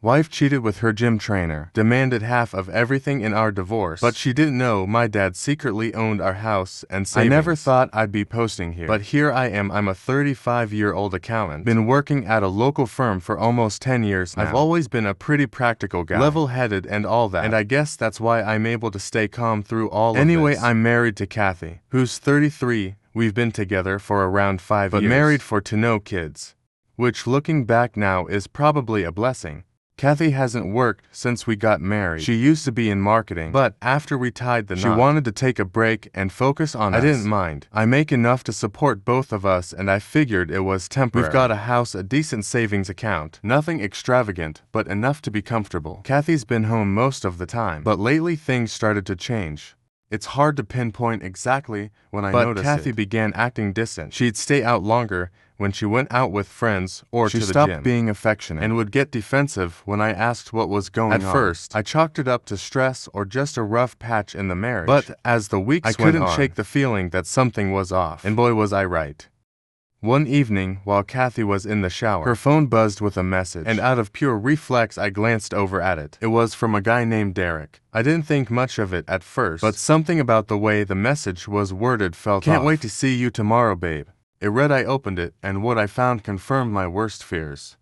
Wife cheated with her gym trainer, demanded half of everything in our divorce, but she didn't know my dad secretly owned our house and savings. I never thought I'd be posting here, but here I am. I'm a 35-year-old accountant, been working at a local firm for almost 10 years now. I've always been a pretty practical guy, level-headed and all that, and I guess that's why I'm able to stay calm through all of this. Anyway, I'm married to Kathy, who's 33. We've been together for around 5 years, but married for no kids, which looking back now is probably a blessing. Kathy hasn't worked since we got married. She used to be in marketing, but after we tied the knot, she wanted to take a break and focus on us. I didn't mind. I make enough to support both of us, and I figured it was temporary. We've got a house, a decent savings account, nothing extravagant, but enough to be comfortable. Kathy's been home most of the time, but lately things started to change. It's hard to pinpoint exactly when I noticed it. But Kathy began acting distant. She'd stay out longer when she went out with friends or to the gym. She stopped being affectionate and would get defensive when I asked what was going on. At first, I chalked it up to stress or just a rough patch in the marriage. But as the weeks went on, I couldn't shake the feeling that something was off. And boy, was I right. One evening, while Kathy was in the shower, her phone buzzed with a message, and out of pure reflex I glanced over at it. It was from a guy named Derek. I didn't think much of it at first, but something about the way the message was worded felt off. Can't wait to see you tomorrow, babe. It read. I opened it, and what I found confirmed my worst fears.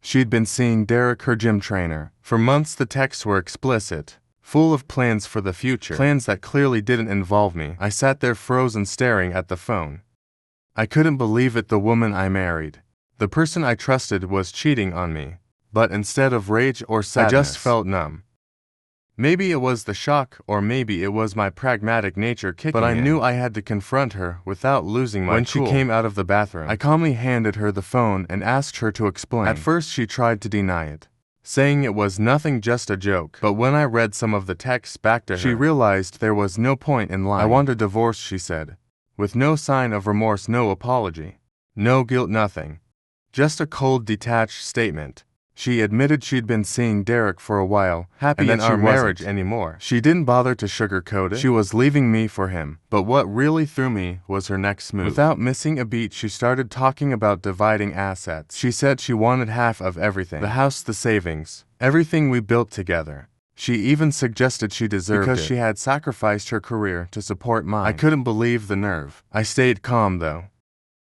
She'd been seeing Derek, her gym trainer. For months the texts were explicit, full of plans for the future, plans that clearly didn't involve me. I sat there frozen, staring at the phone. I couldn't believe it. The woman I married, the person I trusted, was cheating on me. But instead of rage or sadness, I just felt numb. Maybe it was the shock, or maybe it was my pragmatic nature kicking in. But I knew I had to confront her without losing my cool. When she came out of the bathroom, I calmly handed her the phone and asked her to explain. At first she tried to deny it, saying it was nothing, just a joke. But when I read some of the texts back to her, she realized there was no point in lying. I want a divorce, she said, with no sign of remorse, no apology, no guilt, nothing. Just a cold, detached statement. She admitted she'd been seeing Derek for a while, happy in our marriage anymore. She didn't bother to sugarcoat it. She was leaving me for him. But what really threw me was her next move. Without missing a beat, she started talking about dividing assets. She said she wanted half of everything. The house, the savings, everything we built together. She even suggested she deserved it because she had sacrificed her career to support mine. I couldn't believe the nerve. I stayed calm though.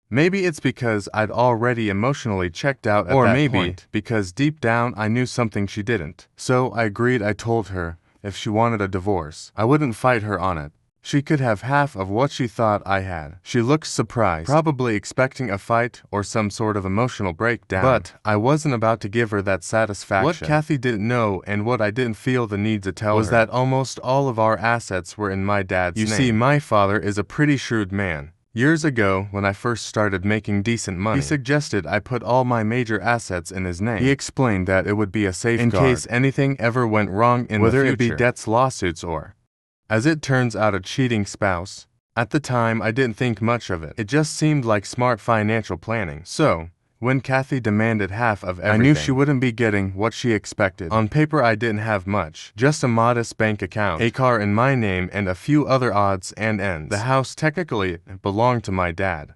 Maybe it's because I'd already emotionally checked out at that point. Or maybe because deep down I knew something she didn't. So I agreed. I told her if she wanted a divorce, I wouldn't fight her on it. She could have half of what she thought I had. She looked surprised, probably expecting a fight or some sort of emotional breakdown. But I wasn't about to give her that satisfaction. What Kathy didn't know, and what I didn't feel the need to tell her, was that almost all of our assets were in my dad's name. You see, my father is a pretty shrewd man. Years ago, when I first started making decent money, he suggested I put all my major assets in his name. He explained that it would be a safeguard in case anything ever went wrong in the future, whether it be debts, lawsuits, or, as it turns out, a cheating spouse. At the time, I didn't think much of it. It just seemed like smart financial planning. So, when Kathy demanded half of everything, I knew she wouldn't be getting what she expected. On paper, I didn't have much, just a modest bank account, a car in my name, and a few other odds and ends. The house technically belonged to my dad.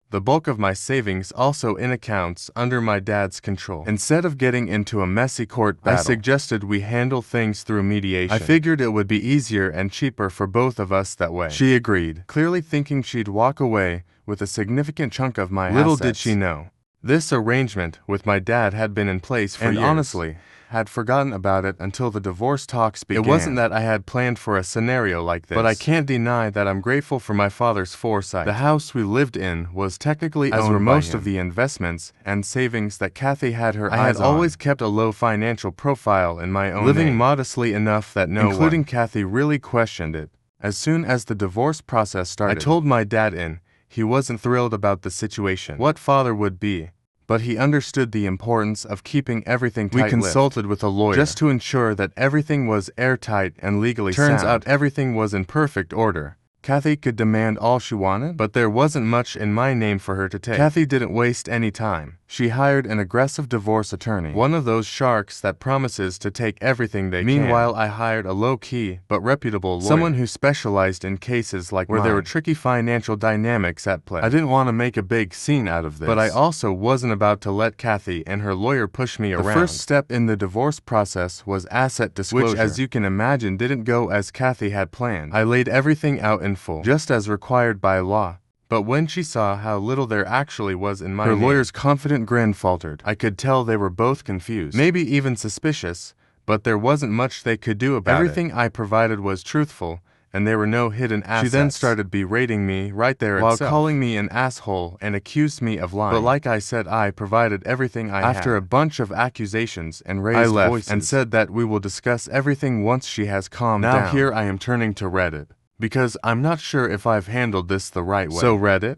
The bulk of my savings also in accounts under my dad's control. Instead of getting into a messy court battle, I suggested we handle things through mediation. I figured it would be easier and cheaper for both of us that way. She agreed, clearly thinking she'd walk away with a significant chunk of my assets. Little did she know, this arrangement with my dad had been in place for years, and honestly, had forgotten about it until the divorce talks began. It wasn't that I had planned for a scenario like this, but I can't deny that I'm grateful for my father's foresight. The house we lived in was technically owned by him, as were most of the investments and savings that Kathy had her eyes on. I had always kept a low financial profile in my own living name, modestly enough that no one, including Kathy, really questioned it. As soon as the divorce process started, I told my dad he wasn't thrilled about the situation. What father would be? But he understood the importance of keeping everything tight-lipped. We consulted with a lawyer just to ensure that everything was airtight and legally sound. Turns out everything was in perfect order. Kathy could demand all she wanted, but there wasn't much in my name for her to take. Kathy didn't waste any time. She hired an aggressive divorce attorney, one of those sharks that promises to take everything they can. Meanwhile, I hired a low-key but reputable lawyer, someone who specialized in cases like where there were tricky financial dynamics at play. I didn't want to make a big scene out of this, but I also wasn't about to let Kathy and her lawyer push me around. The first step in the divorce process was asset disclosure, which, as you can imagine, didn't go as Kathy had planned. I laid everything out in full, just as required by law. But when she saw how little there actually was in my name, her lawyer's confident grin faltered. I could tell they were both confused, maybe even suspicious, but there wasn't much they could do about it. Everything I provided was truthful, and there were no hidden assets. She then started berating me right there while calling me an asshole and accused me of lying. But like I said, I provided everything I had. After a bunch of accusations and raised voices, and said that we will discuss everything once she has calmed down. Now here I am turning to Reddit, because I'm not sure if I've handled this the right way. So Reddit,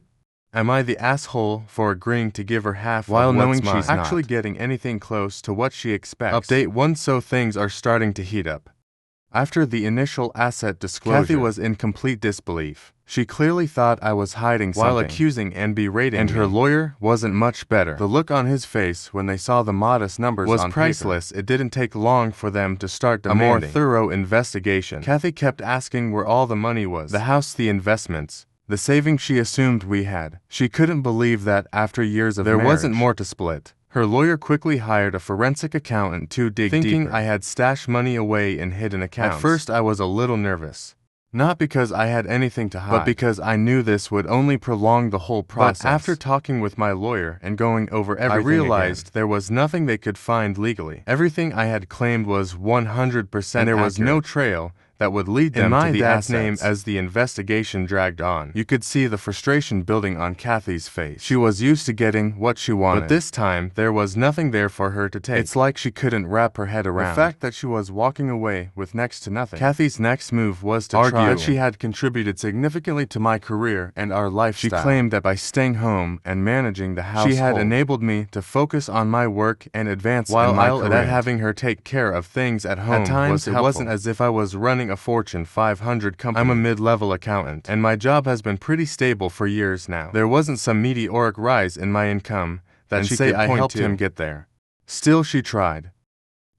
am I the asshole for agreeing to give her half while knowing she's not actually getting anything close to what she expects? Update 1. So things are starting to heat up. After the initial asset disclosure, Kathy was in complete disbelief. She clearly thought I was hiding something, while accusing and berating me. And her lawyer wasn't much better. The look on his face when they saw the modest numbers was priceless. It didn't take long for them to start demanding a more thorough investigation. Kathy kept asking where all the money was: the house, the investments, the savings she assumed we had. She couldn't believe that after years of marriage, there wasn't more to split. Her lawyer quickly hired a forensic accountant to dig thinking deeper. I had stashed money away in hidden accounts. At first I was a little nervous. Not because I had anything to hide, but because I knew this would only prolong the whole process. But after talking with my lawyer and going over everything, I realized there was nothing they could find legally. Everything I had claimed was 100% and there was no trail that would lead them to the assets. Name as the investigation dragged on. You could see the frustration building on Kathy's face. She was used to getting what she wanted, but this time there was nothing there for her to take. It's like she couldn't wrap her head around the fact that she was walking away with next to nothing. Kathy's next move was to argue that she had contributed significantly to my career and our lifestyle. She claimed that by staying home and managing the household, she had enabled me to focus on my work and advance in my career. That having her take care of things at home, at times it wasn't as if I was running a Fortune 500 company. I'm a mid-level accountant, and my job has been pretty stable for years now. There wasn't some meteoric rise in my income that she could point to. Him get there. Still, she tried.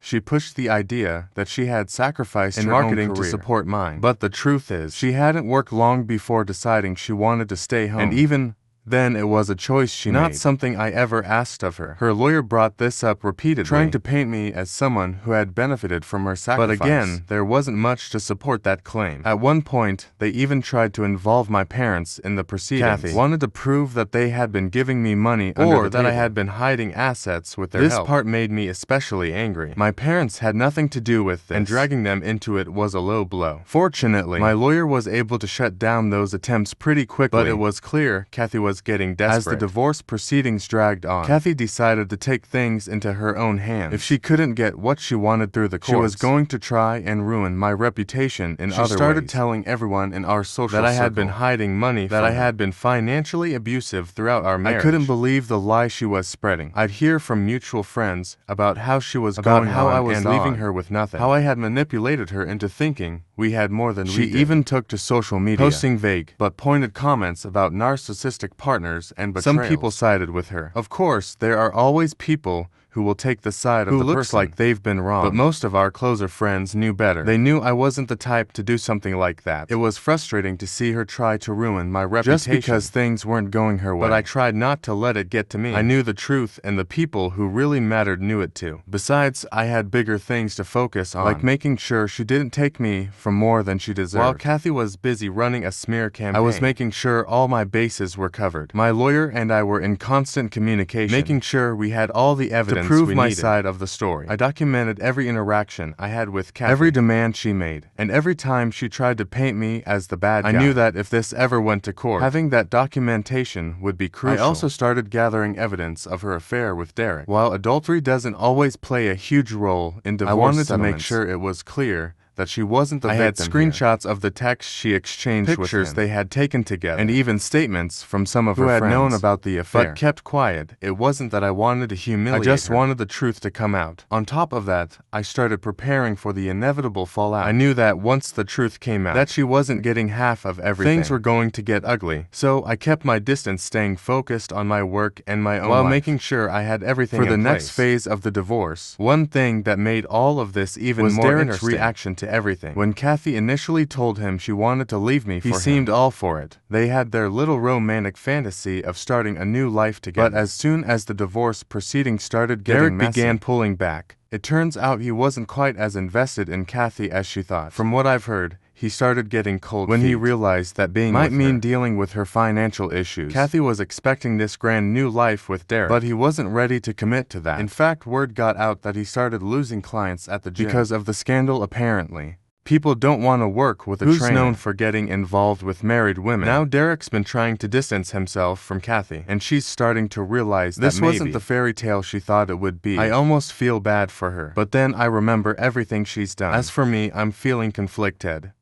She pushed the idea that she had sacrificed her marketing own career to support mine. But the truth is, she hadn't worked long before deciding she wanted to stay home. And even then, it was a choice she made, not something I ever asked of her. Her lawyer brought this up repeatedly, trying to paint me as someone who had benefited from her sacrifice. But again, there wasn't much to support that claim. At one point, they even tried to involve my parents in the proceedings. Kathy wanted to prove that they had been giving me money or that I had been hiding assets with their help. This part made me especially angry. My parents had nothing to do with this, and dragging them into it was a low blow. Fortunately, my lawyer was able to shut down those attempts pretty quickly, but it was clear Kathy was getting desperate. As the divorce proceedings dragged on, Kathy decided to take things into her own hands. If she couldn't get what she wanted through the courts, she was going to try and ruin my reputation in other ways. She started telling everyone in our social that I had been hiding money, that I had been financially abusive throughout our marriage. I couldn't believe the lie she was spreading. I'd hear from mutual friends about how she was going how I was leaving her with nothing, how I had manipulated her into thinking we had more than we did. She even took to social media, posting vague but pointed comments about narcissistic partners and betrayals. Some people sided with her. Of course, there are always people who will take the side of the person who looks like they've been wrong. But most of our closer friends knew better. They knew I wasn't the type to do something like that. It was frustrating to see her try to ruin my reputation just because things weren't going her way. But I tried not to let it get to me. I knew the truth, and the people who really mattered knew it too. Besides, I had bigger things to focus on, like making sure she didn't take me for more than she deserved. While Kathy was busy running a smear campaign, I was making sure all my bases were covered. My lawyer and I were in constant communication, making sure we had all the evidence to prove my side of the story. I documented every interaction I had with Kathy, every demand she made, and every time she tried to paint me as the bad guy. I knew that if this ever went to court, having that documentation would be crucial. I also started gathering evidence of her affair with Derek. While adultery doesn't always play a huge role in divorce settlements, I wanted to make sure it was clear that she wasn't the victim. I had screenshots of the texts she exchanged with him, pictures they had taken together, and even statements from some of her friends who had known about the affair, but kept quiet. It wasn't that I wanted to humiliate her. I just wanted the truth to come out. On top of that, I started preparing for the inevitable fallout. I knew that once the truth came out, that she wasn't getting half of everything. Things were going to get ugly. So I kept my distance, staying focused on my work and my own while making sure I had everything for the next phase of the divorce. One thing that made all of this even more Derek's reaction to everything. When Kathy initially told him she wanted to leave me for him, he seemed all for it. They had their little romantic fantasy of starting a new life together. But as soon as the divorce proceedings started getting messy, Derek began pulling back. It turns out he wasn't quite as invested in Kathy as she thought. From what I've heard, he started getting cold when he realized that being might mean dealing with her financial issues. Kathy was expecting this grand new life with Derek, but he wasn't ready to commit to that. In fact, word got out that he started losing clients at the gym because of the scandal apparently. People don't want to work with a trainer who's known for getting involved with married women. Now Derek's been trying to distance himself from Kathy, and she's starting to realize that this wasn't the fairy tale she thought it would be. I almost feel bad for her, but then I remember everything she's done. As for me, I'm feeling conflicted.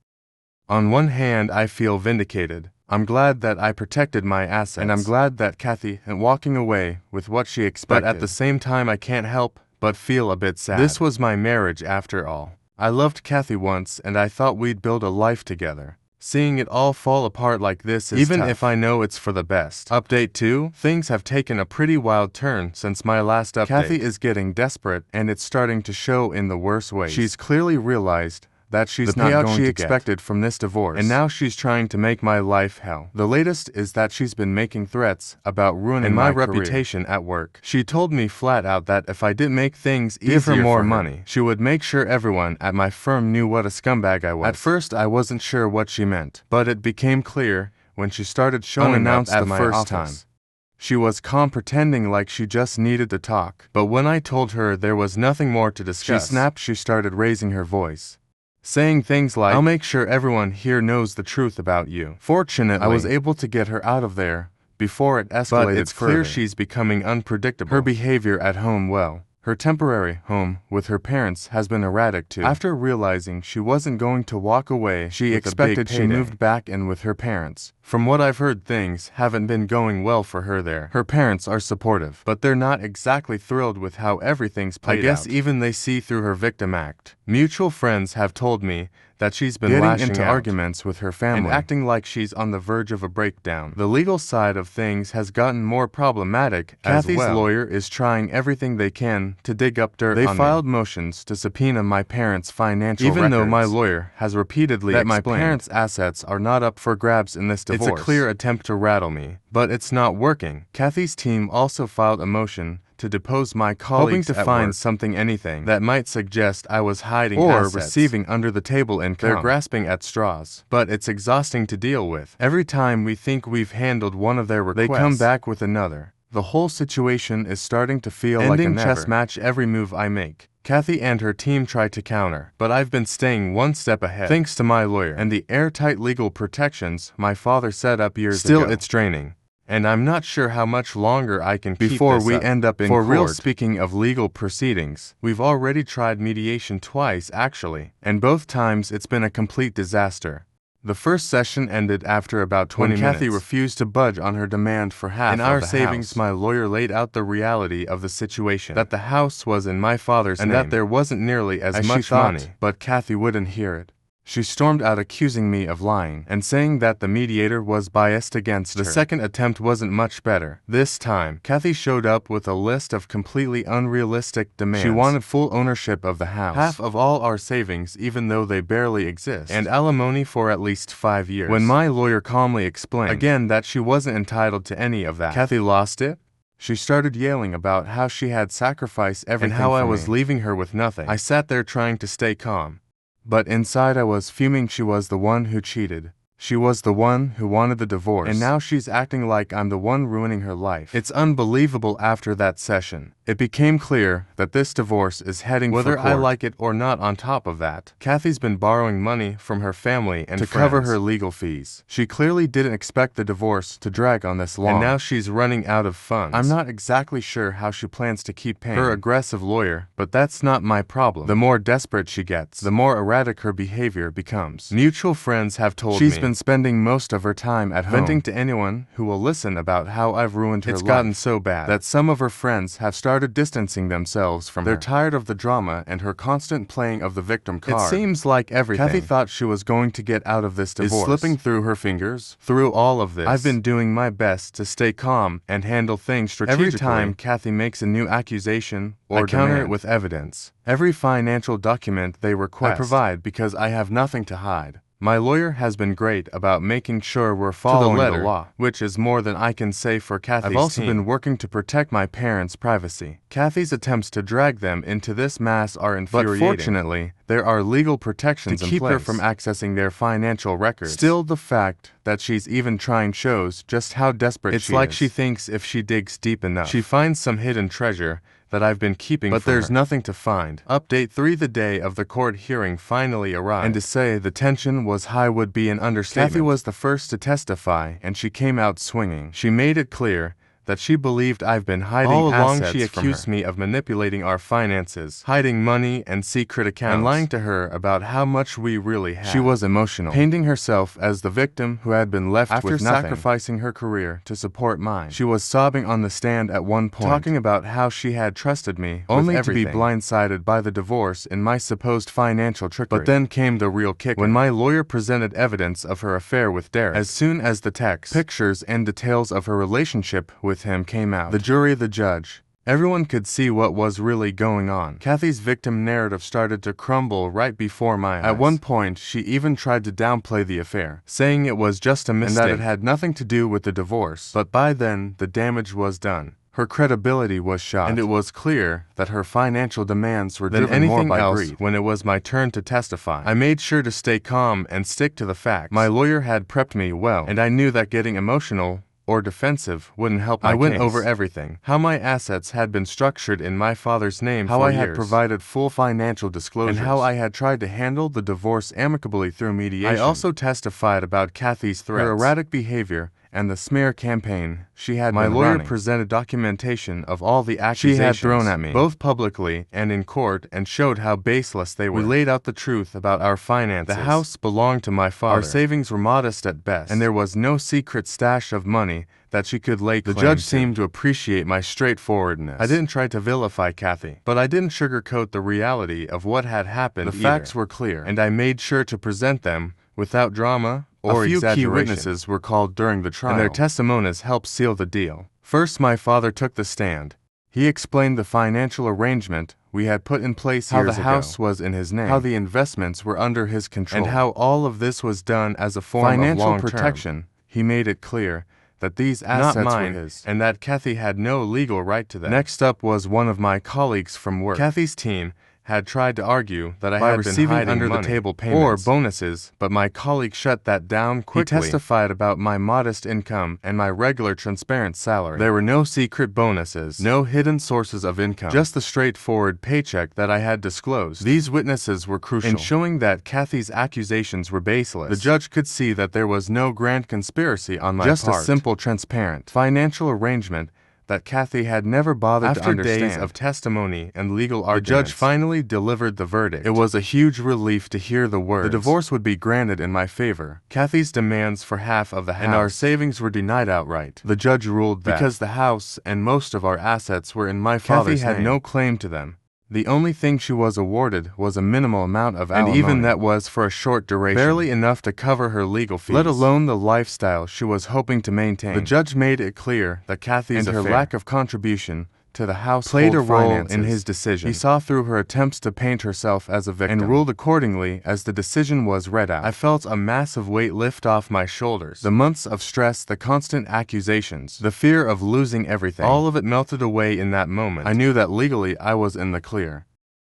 On one hand, I feel vindicated. I'm glad that I protected my assets, and I'm glad that Kathy isn't walking away with what she expected. But at the same time, I can't help but feel a bit sad. This was my marriage after all. I loved Kathy once, and I thought we'd build a life together. Seeing it all fall apart like this is even tough, if I know it's for the best. Update 2. Things have taken a pretty wild turn since my last update. Kathy is getting desperate, and it's starting to show in the worst ways. She's clearly realized that she's not going to get the payout she expected from this divorce, and now she's trying to make my life hell. The latest is that she's been making threats about ruining my reputation at work. She told me flat out that if I didn't make things easier for her, give her more money, she would make sure everyone at my firm knew what a scumbag I was. At first, I wasn't sure what she meant, but it became clear when she started showing up at my office. She was calm, pretending like she just needed to talk, but when I told her there was nothing more to discuss, she snapped. She started raising her voice, saying things like, "I'll make sure everyone here knows the truth about you." Fortunately, I was able to get her out of there before it escalated further. But it's clear she's becoming unpredictable. Her behavior at home, her temporary home with her parents has been erratic too. After realizing she wasn't going to walk away, she expected she moved back in with her parents. From what I've heard, things haven't been going well for her there. Her parents are supportive, but they're not exactly thrilled with how everything's played out. I guess even they see through her victim act. Mutual friends have told me that she's been getting into arguments with her family and acting like she's on the verge of a breakdown. The legal side of things has gotten more problematic as well. Kathy's lawyer is trying everything they can to dig up dirt on me. They filed motions to subpoena my parents' financial records, even though my lawyer has repeatedly explained that my parents' assets are not up for grabs in this divorce. It's a clear attempt to rattle me, but it's not working. Kathy's team also filed a motion to depose my colleagues, hoping to find anything that might suggest I was hiding or receiving under-the-table income. They're grasping at straws, but it's exhausting to deal with. Every time we think we've handled one of their requests, they come back with another. The whole situation is starting to feel like a chess match every move I make. Kathy and her team try to counter, but I've been staying one step ahead, thanks to my lawyer and the airtight legal protections my father set up years ago. Still, it's draining, and I'm not sure how much longer I can keep before we end up in court. For real, speaking of legal proceedings, we've already tried mediation twice actually, and both times it's been a complete disaster. The first session ended after about 20 minutes. Kathy refused to budge on her demand for half of the house. In our savings, my lawyer laid out the reality of the situation, that the house was in my father's name, and that there wasn't nearly as much money, but Kathy wouldn't hear it. She stormed out accusing me of lying and saying that the mediator was biased against her. The second attempt wasn't much better. This time, Kathy showed up with a list of completely unrealistic demands. She wanted full ownership of the house, half of all our savings even though they barely exist, and alimony for at least 5 years. When my lawyer calmly explained again that she wasn't entitled to any of that, Kathy lost it. She started yelling about how she had sacrificed everything and how I was leaving her with nothing. I sat there trying to stay calm, but inside I was fuming. She was the one who cheated. She was the one who wanted the divorce, and now she's acting like I'm the one ruining her life. It's unbelievable. After that session, it became clear that this divorce is heading for court. Whether I like it or not. On top of that, Kathy's been borrowing money from her family and to cover her legal fees. She clearly didn't expect the divorce to drag on this long, and now she's running out of funds. I'm not exactly sure how she plans to keep paying her aggressive lawyer, but that's not my problem. The more desperate she gets, the more erratic her behavior becomes. Mutual friends have told me she's been spending most of her time at home, venting to anyone who will listen about how I've ruined her life. It's gotten so bad that some of her friends have started distancing themselves from her. They're tired of the drama and her constant playing of the victim card. It seems like everything Kathy thought she was going to get out of this divorce is slipping through her fingers. Through all of this, I've been doing my best to stay calm and handle things strategically. Every time Kathy makes a new accusation or I counter it with evidence. Every financial document they request, I provide because I have nothing to hide. My lawyer has been great about making sure we're following the law, which is more than I can say for Kathy's team. I've also been working to protect my parents' privacy. Kathy's attempts to drag them into this mess are infuriating. But fortunately, there are legal protections to keep her from accessing their financial records. Still, the fact that she's even trying shows just how desperate she is. It's like she thinks if she digs deep enough, she finds some hidden treasure that I've been keeping but there's nothing to find. Update 3: the day of the court hearing finally arrived, and to say the tension was high would be an understatement. Kathy was the first to testify, and she came out swinging. She made it clear that she believed I've been hiding all along. She accused me of manipulating our finances, hiding money and secret accounts, and lying to her about how much we really had. She was emotional, painting herself as the victim who had been left with nothing, after sacrificing her career to support mine. She was sobbing on the stand at one point, talking about how she had trusted me only to be blindsided by the divorce and my supposed financial trickery. But then came the real kicker, when my lawyer presented evidence of her affair with Derek. As soon as the text, pictures, and details of her relationship with him came out, the jury, the judge, everyone could see what was really going on. Kathy's victim narrative started to crumble right before my eyes. At one point, she even tried to downplay the affair, saying it was just a mistake and that it had nothing to do with the divorce. But by then, the damage was done. Her credibility was shot, and it was clear that her financial demands were driven more by greed. When it was my turn to testify, I made sure to stay calm and stick to the facts. My lawyer had prepped me well, and I knew that getting emotional or defensive wouldn't help my case. I went over everything, how my assets had been structured in my father's name for years, how I had provided full financial disclosures, and how I had tried to handle the divorce amicably through mediation. I also testified about Kathy's threats, her erratic behavior, and the smear campaign she had been running. My lawyer presented documentation of all the accusations she had thrown at me, both publicly and in court, and showed how baseless they were. We laid out the truth about our finances. The house belonged to my father. Our savings were modest at best, and there was no secret stash of money that she could lay claim to. The judge seemed to appreciate my straightforwardness. I didn't try to vilify Kathy, but I didn't sugarcoat the reality of what had happened. The facts were clear, and I made sure to present them without drama or exaggeration. A few key witnesses were called during the trial, and their testimonies helped seal the deal. First, my father took the stand. He explained the financial arrangement we had put in place years ago, how the house was in his name, how the investments were under his control, and how all of this was done as a form of long-term protection. He made it clear that these assets were his, and that Kathy had no legal right to them. Next up was one of my colleagues from work. Kathy's team had tried to argue that I had been receiving under-the-table payments or bonuses, but my colleague shut that down quickly. He testified about my modest income and my regular transparent salary. There were no secret bonuses, no hidden sources of income, just the straightforward paycheck that I had disclosed. These witnesses were crucial in showing that Kathy's accusations were baseless. The judge could see that there was no grand conspiracy on my part, just a simple, transparent financial arrangement that Kathy had never bothered to understand. After days of testimony and legal arguments, the judge finally delivered the verdict. It was a huge relief to hear the words, "The divorce would be granted in my favor." Kathy's demands for half of the house and our savings were denied outright. The judge ruled that because the house and most of our assets were in my father's name, Kathy had no claim to them. The only thing she was awarded was a minimal amount of alimony, and even that was for a short duration, barely enough to cover her legal fees, let alone the lifestyle she was hoping to maintain. The judge made it clear that Kathy's and her lack of contribution to the household played a role in his decision. He saw through her attempts to paint herself as a victim and ruled accordingly as the decision was read out. I felt a massive weight lift off my shoulders. The months of stress, the constant accusations, the fear of losing everything, all of it melted away in that moment. I knew that legally I was in the clear.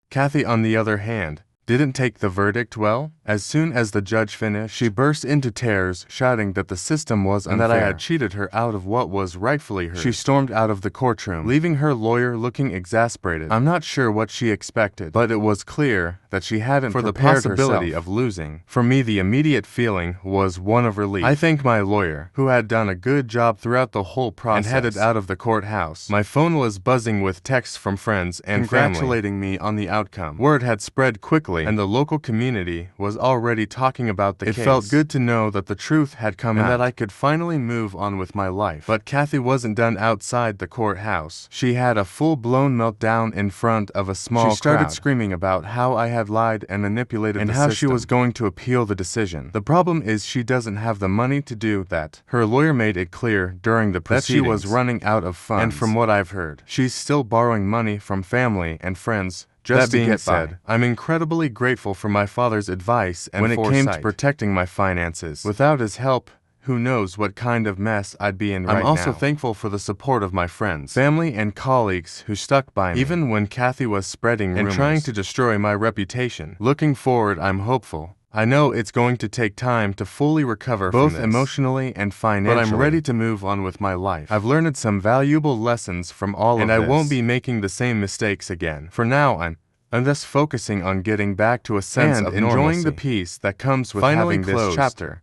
Kathy, on the other hand, didn't take the verdict well. As soon as the judge finished, she burst into tears, shouting that the system was unfair and that I had cheated her out of what was rightfully hers. She stormed out of the courtroom, leaving her lawyer looking exasperated. I'm not sure what she expected, but it was clear that she hadn't prepared the possibility of losing. For me, the immediate feeling was one of relief. I thanked my lawyer, who had done a good job throughout the whole process, and headed out of the courthouse. My phone was buzzing with texts from friends and congratulating me on the outcome. Word had spread quickly, and the local community was already talking about the case. It felt good to know that the truth had come out and that I could finally move on with my life. But Kathy wasn't done outside the courthouse. She had a full-blown meltdown in front of a small crowd. She started screaming about how I had lied and manipulated the system, and how she was going to appeal the decision. The problem is she doesn't have the money to do that. Her lawyer made it clear during the proceedings that she was running out of funds, and from what I've heard, she's still borrowing money from family and friends. Just that being said, I'm incredibly grateful for my father's advice and foresight when it came to protecting my finances. Without his help, who knows what kind of mess I'd be in right now. I'm also thankful for the support of my friends, family, and colleagues who stuck by me, even when Kathy was spreading rumors and trying to destroy my reputation. Looking forward, I'm hopeful. I know it's going to take time to fully recover both emotionally and financially, but I'm ready to move on with my life. I've learned some valuable lessons from all of this, and I won't be making the same mistakes again. For now, I'm just focusing on getting back to a sense of normalcy and enjoying the peace that comes with having this chapter